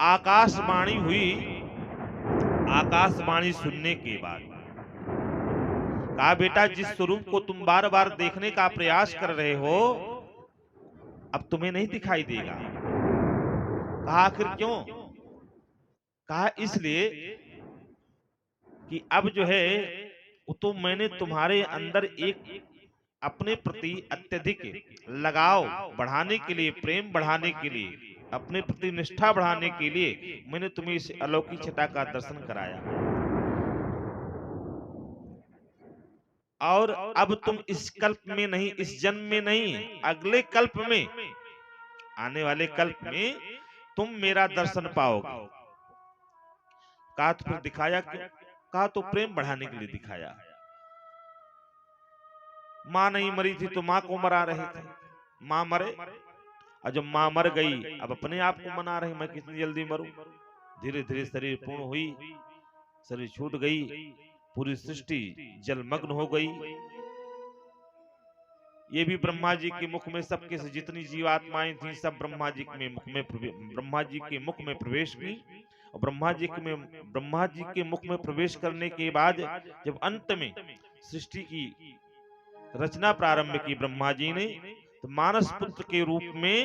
S2: आकाशवाणी हुई। आकाशवाणी सुनने के बाद कहा, बेटा जिस स्वरूप को तुम बार बार देखने का प्रयास कर रहे हो अब तुम्हें नहीं दिखाई देगा। कहा आखिर क्यों? कहा इसलिए कि अब जो है तो मैंने तुम्हारे अंदर एक अपने प्रति अत्यधिक लगाव बढ़ाने के लिए, प्रेम बढ़ाने के लिए, अपने प्रति निष्ठा बढ़ाने के लिए मैंने तुम्हें इस अलौकिक छटा का दर्शन कराया, और अब तुम इस कल्प में नहीं, इस जन्म में नहीं, अगले कल्प में, आने वाले कल्प में तुम मेरा दर्शन पाओगे। कहा तो फिर दिखाया क्यों? कहा तो प्रेम बढ़ाने के लिए दिखाया। मां नहीं मरी थी तो मां को मरा रहे थे, मां मरे, और जब मां मर गई अब अपने आप को मना रहे, मैं कितनी जल्दी मरूं। धीरे धीरे शरीर पूर्ण हुई, शरीर छूट गई, पूरी सृष्टि जलमग्न हो गई। ये भी ब्रह्मा जी के मुख में, सबके से जितनी जीवात्माएं थी सब ब्रह्मा जी के मुख में प्रवेश की, और ब्रह्मा जी के मुख में प्रवेश करने के बाद जब अंत में सृष्टि की रचना प्रारंभ की ब्रह्मा जी ने, तो मानस पुत्र के रूप में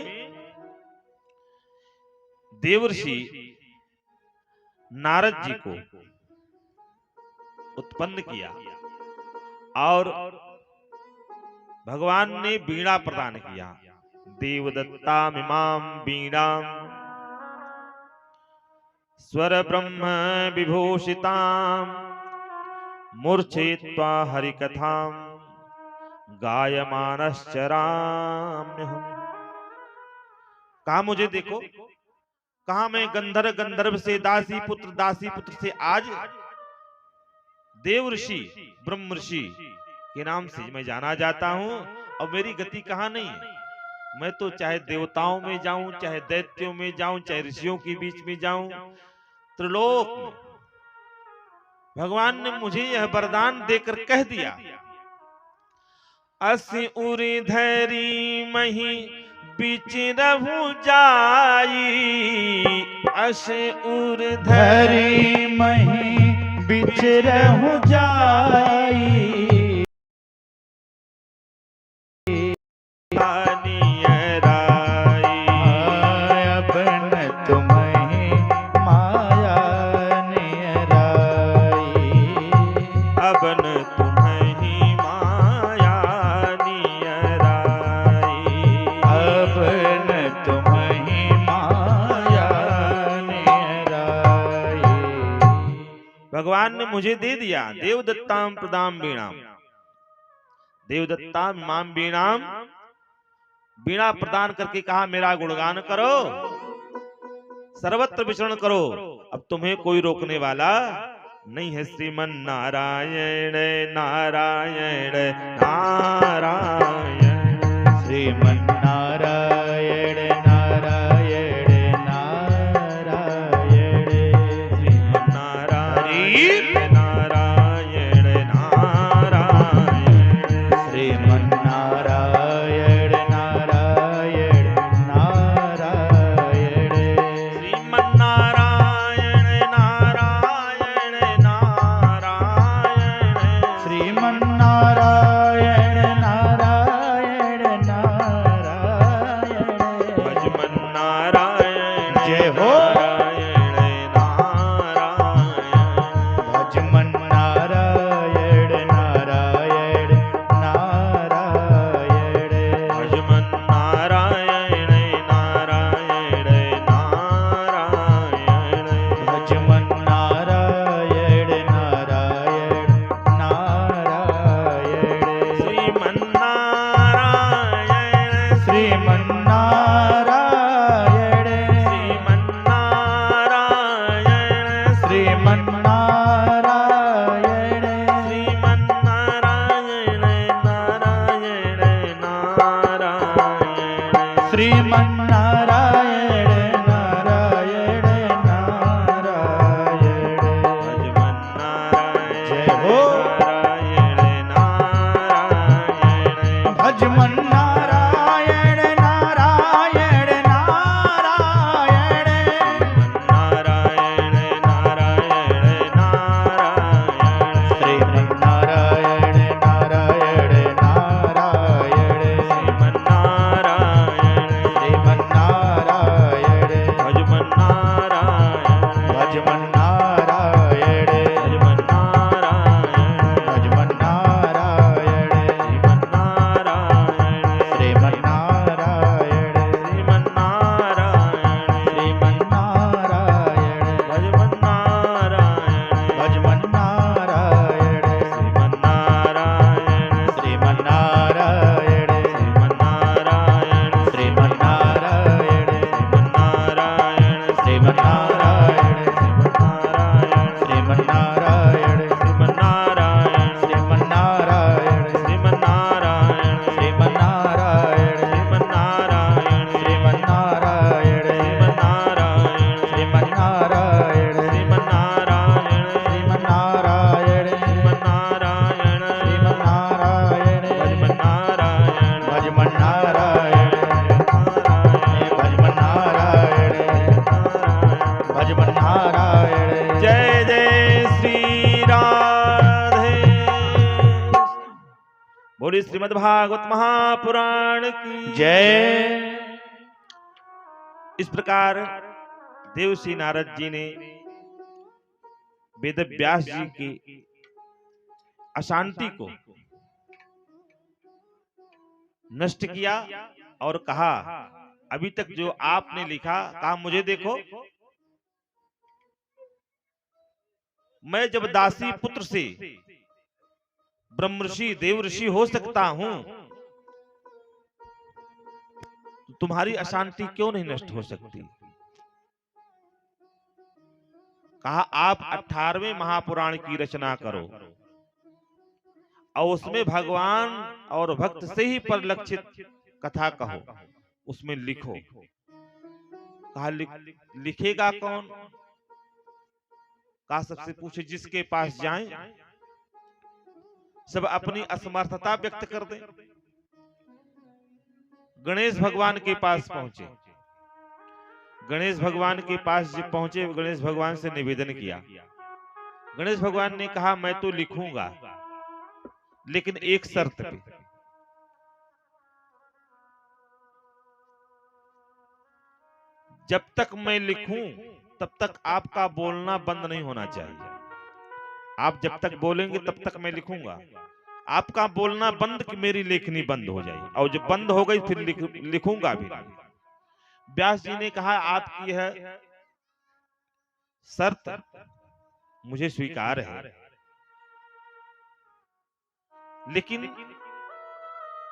S2: देवर्षि नारद जी को उत्पन्न किया, और भगवान ने वीणा प्रदान किया। देवदत्ता मिमां वीणां स्वर ब्रह्म विभूषितां मूर्छयित्वा हरिकथां गायमानश्चराम्यहम्। कहा मुझे देखो, कहा मैं गंधर्व से दासी पुत्र से आज देव ऋषि ब्रह्म ऋषि के नाम से मैं जाना जाता हूं, और मेरी गति कहां नहीं है। मैं तो चाहे देवताओं में जाऊं, चाहे दैत्यों में जाऊं, चाहे ऋषियों के बीच में जाऊं, त्रिलोक में भगवान ने मुझे यह वरदान देकर कह दिया, असि उरि धैरी मही बीच रहु जाई, असि उरि
S1: धरी मही बिच रहु जाई,
S2: भगवान ने मुझे दे दिया। देवदत्ताम प्रदाम वीणाम, देवदत्ताम माम वीणाम, वीणा प्रदान करके कहा मेरा गुणगान करो, सर्वत्र विचरण करो, अब तुम्हें कोई रोकने वाला नहीं है। श्रीमन नारायण नारायण नारायण,
S1: श्रीमन नारायण नारायण नारायण,
S2: श्रीमन नारायण नारायण नारायण,
S1: श्रीमन नारायण नारायण नारायण,
S2: श्रीमन नारायण नारायण नारायण,
S1: श्रीमन नारायण नारायण नारायण,
S2: भजमन नारायण
S1: जय हो।
S2: नारायण नारायण,
S1: भजमन नारायण नारायण नारायण,
S2: भजमन नारायण नारायण नारायण,
S1: भजमन नारायण नारायण नारायण,
S2: श्रीमन नारायण
S1: श्रीमन नारायण
S2: श्रीमन नारायण
S1: श्रीमन नारायण
S2: श्रीमन नारायण नारायण नारायण,
S1: श्रीमन नारायण नारायण नारायण,
S2: भजमन नारायण
S1: जय हो।
S2: नारायण नारायण,
S1: भजमन नारायण नारायण नारायण,
S2: नारायण नारायण नारायण,
S1: श्रीमन नारायण नारायण नारायण,
S2: श्रीमन नारायण
S1: श्रीमन नारायण
S2: भजमन नारायण
S1: भजमन नारायण
S2: भजमन नारायण
S1: भजमन नारायण,
S2: श्रीमन नारायण
S1: श्रीमन नारायण
S2: श्रीमन नारायण
S1: श्रीमन नारायण,
S2: भजमन नारायण
S1: भजमन नारायण
S2: श्रीमन नारायण
S1: श्रीमन नारायण
S2: श्रीमन नारायण
S1: श्रीमन नारायण
S2: श्रीमन नारायण
S1: श्रीमन नारायण
S2: श्रीमन
S1: श्रीमन
S2: नारायण
S1: नारायण
S2: श्रीमन नारायण
S1: श्रीमन नारायण
S2: श्रीमन नारायण
S1: श्रीमन नारायण
S2: श्रीमन नारायण
S1: श्रीमन नारायण
S2: श्रीमन नारायण
S1: श्रीमन नारायण
S2: श्रीमन नारायण
S1: श्रीमन नारायण
S2: श्रीमन नारायण
S1: श्रीमन नारायण
S2: भजमन नारायण
S1: भजमन नारायण भजमन नारायण भजमन नारायण,
S2: जय जय श्री राधे। बोली श्रीमद् भागवत महापुराण की
S1: जय।
S2: इस प्रकार देवश्री नारद जी ने वेद व्यास जी की अशांति को नष्ट किया और कहा अभी तक जो आपने लिखा, कहा मुझे देखो, मैं जब दासी पुत्र से ब्रह्मर्षि देवऋषि हो सकता हूं, तो तुम्हारी अशांति क्यों नहीं नष्ट हो सकती। कहा आप 18वें महापुराण की रचना करो और उसमें भगवान और भक्त से ही परिलक्षित कथा कहो, उसमें लिखो। कहा लिखेगा कौन। कहा सबसे पूछे जिसके पास जाएं, सब अपनी असमर्थता व्यक्त कर दें। गणेश भगवान के पास पहुंचे। गणेश भगवान के पास जब पहुंचे, गणेश भगवान से निवेदन किया। गणेश भगवान ने कहा मैं तो लिखूंगा, लेकिन एक शर्त पे। जब तक मैं लिखूं तब तक आपका बोलना बंद नहीं होना चाहिए। आप जब तक बोलेंगे तब तक मैं लिखूंगा। आपका बोलना बंद कि मेरी लेखनी बंद हो जाएगी, और जब बंद हो गई फिर लिखूंगा भी नहीं। व्यास जी ने कहा आपकी है शर्त, मुझे स्वीकार है, लेकिन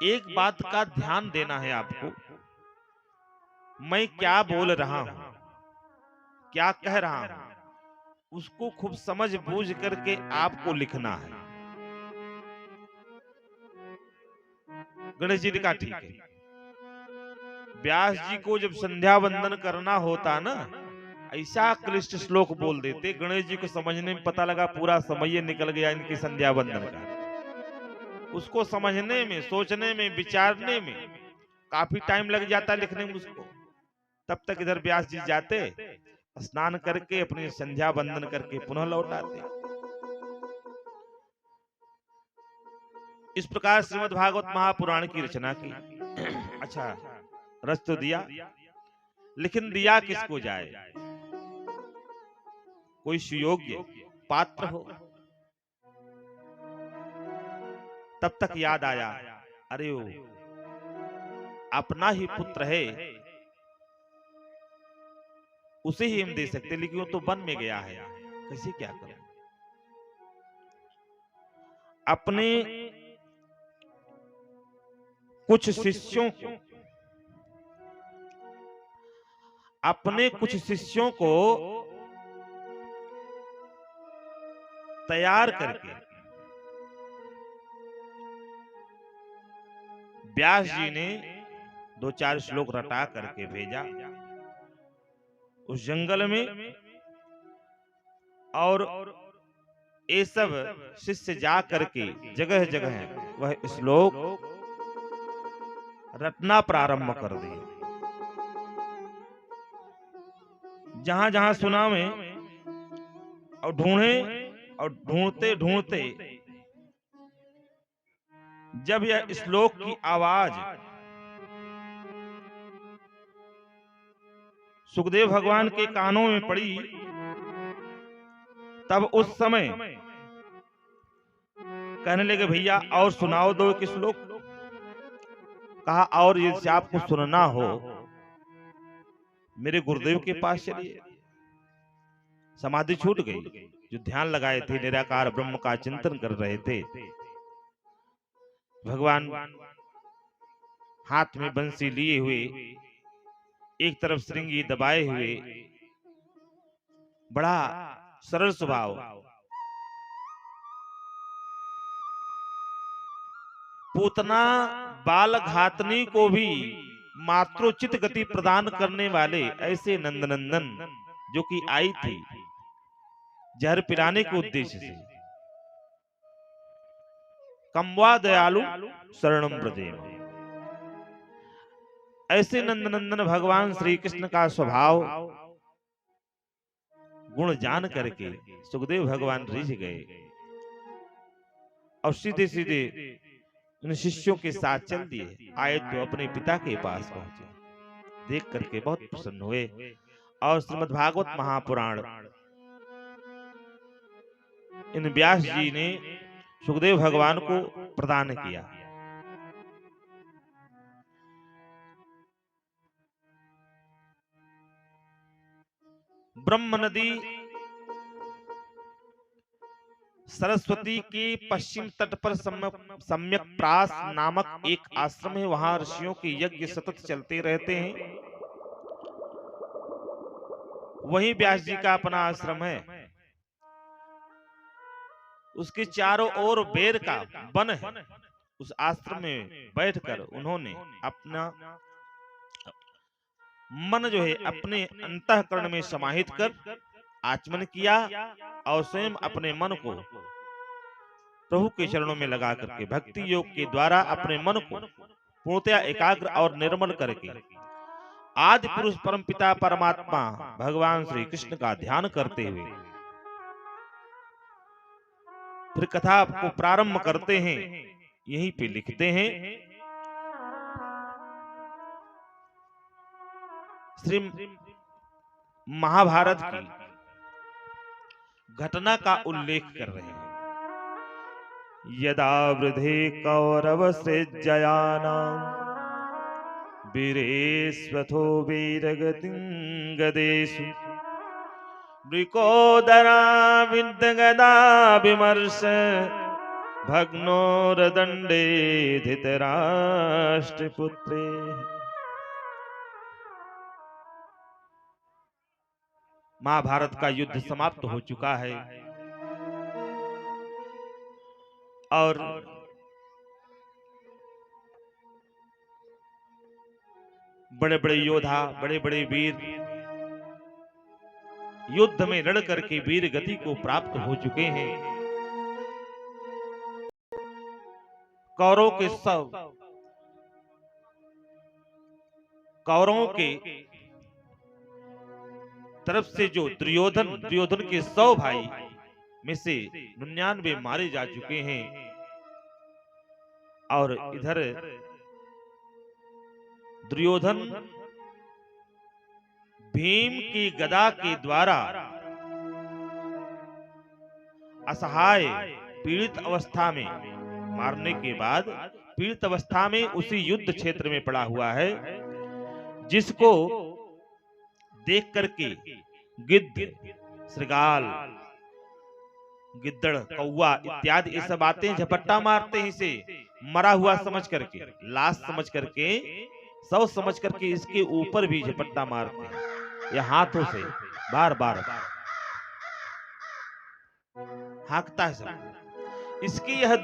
S2: एक बात का ध्यान देना है आपको। मैं क्या बोल रहा हूं, क्या कह रहा हूं, उसको खूब समझ बूझ करके आपको लिखना है। गणेश जी ने कहा ठीक है। व्यास जी को जब संध्या वंदन करना होता ना, ऐसा क्लिष्ट श्लोक बोल देते, गणेश जी को समझने में पता लगा पूरा समय निकल गया इनकी संध्या वंदन का। उसको समझने में, सोचने में, विचारने में काफी टाइम लग जाता लिखने में उसको। तब तक इधर व्यास जी जाते, स्नान करके अपनी संध्या वंदन करके पुनः लौट आते। इस प्रकार श्रीमद् भागवत महापुराण की रचना की। अच्छा, रच तो दिया, लेकिन दिया किसको जाए? कोई सुयोग्य पात्र हो। तब तक याद आया, अरे वो अपना ही पुत्र है, उसे ही हम दे सकते, लेकिन वो तो वन में गया है, कैसे क्या करूं? अपने कुछ शिष्यों को तैयार करके व्यास जी ने 2-4 श्लोक रटा करके भेजा उस जंगल में। और ये सब शिष्य जा करके जगह जगह वह श्लोक रटना प्रारंभ कर दिए। जहां जहां सुना में, और ढूंढे, और ढूंढते ढूंढते जब यह श्लोक की आवाज सुखदेव भगवान के कानों में पड़ी, तब उस समय कहने लगे, भैया और सुनाओ दो कि श्लोक। कहा, और यदि आपको सुनना हो मेरे गुरुदेव के पास चलिए। समाधि छूट गई। जो ध्यान लगाए थे, निराकार ब्रह्म का चिंतन कर रहे थे, भगवान हाथ में बंसी लिए हुए, एक तरफ श्रृंगी दबाए हुए, बड़ा सरल स्वभाव, पूतना बाल घातनी को भी मात्रोचित गति प्रदान करने वाले ऐसे नंदनंदन जो कि आई थी जहर पिलाने के उद्देश्य से। कम्वा दयालु शरणम ब्रजेम, ऐसे नंदनंदन भगवान श्री कृष्ण का स्वभाव गुण जान करके सुखदेव भगवान रिझ गए और सीधे सीधे उन शिष्यों के साथ चल दिए। आए तो अपने पिता के पास पहुंचे, देख करके बहुत प्रसन्न हुए और श्रीमद् भागवत महापुराण इन व्यास जी ने सुखदेव भगवान को प्रदान किया। ब्रह्म नदी सरस्वती के पश्चिम तट पर सम्यक प्रास नामक एक आश्रम है। वहां ऋषियों के यज्ञ सतत चलते रहते हैं। वहीं व्यास जी का अपना आश्रम है। उसके चारों ओर बेर का वन है। उस आश्रम में बैठकर उन्होंने अपना मन जो है अपने अंतःकरण में समाहित कर आचमन किया और स्वयं अपने मन को प्रभु के चरणों में लगा करके भक्ति योग के द्वारा अपने मन को पूर्णतया एकाग्र और निर्मल करके आदि पुरुष परमपिता परमात्मा भगवान श्री कृष्ण का ध्यान करते हुए फिर कथा को प्रारंभ करते हैं। यहीं पे लिखते हैं, श्री महाभारत की घटना का उल्लेख कर रहे हैं। यदा वृधे कौरव सृज्ययानां वीरेष्वथो वीरगतिं गदेषु वृकोदरा विद्यगदा विमर्श भग्नोरदंडे धृतराष्ट्रपुत्रे। महाभारत का युद्ध समाप्त हो चुका है और बड़े बड़े योद्धा, बड़े बड़े वीर युद्ध में लड़ करके वीर गति को प्राप्त हो चुके हैं। कौरवों के तरफ से जो दुर्योधन के 100 भाई में से 99 मारे जा चुके हैं और इधर दुर्योधन भीम की गदा के द्वारा असहाय पीड़ित अवस्था में मारने के बाद पीड़ित अवस्था में उसी युद्ध क्षेत्र में पड़ा हुआ है, जिसको देख करके गिद्ध, श्रृगाल, गिद्दड़, कौवा इत्यादि ये सब आते हैं, झपट्टा मारते हैं इसे मरा हुआ समझ करके, लाश समझ करके, सौ समझ करके इसके ऊपर भी झपट्टा मारते हैं या हाथों से बार बार हाँकता है सब। इसकी यह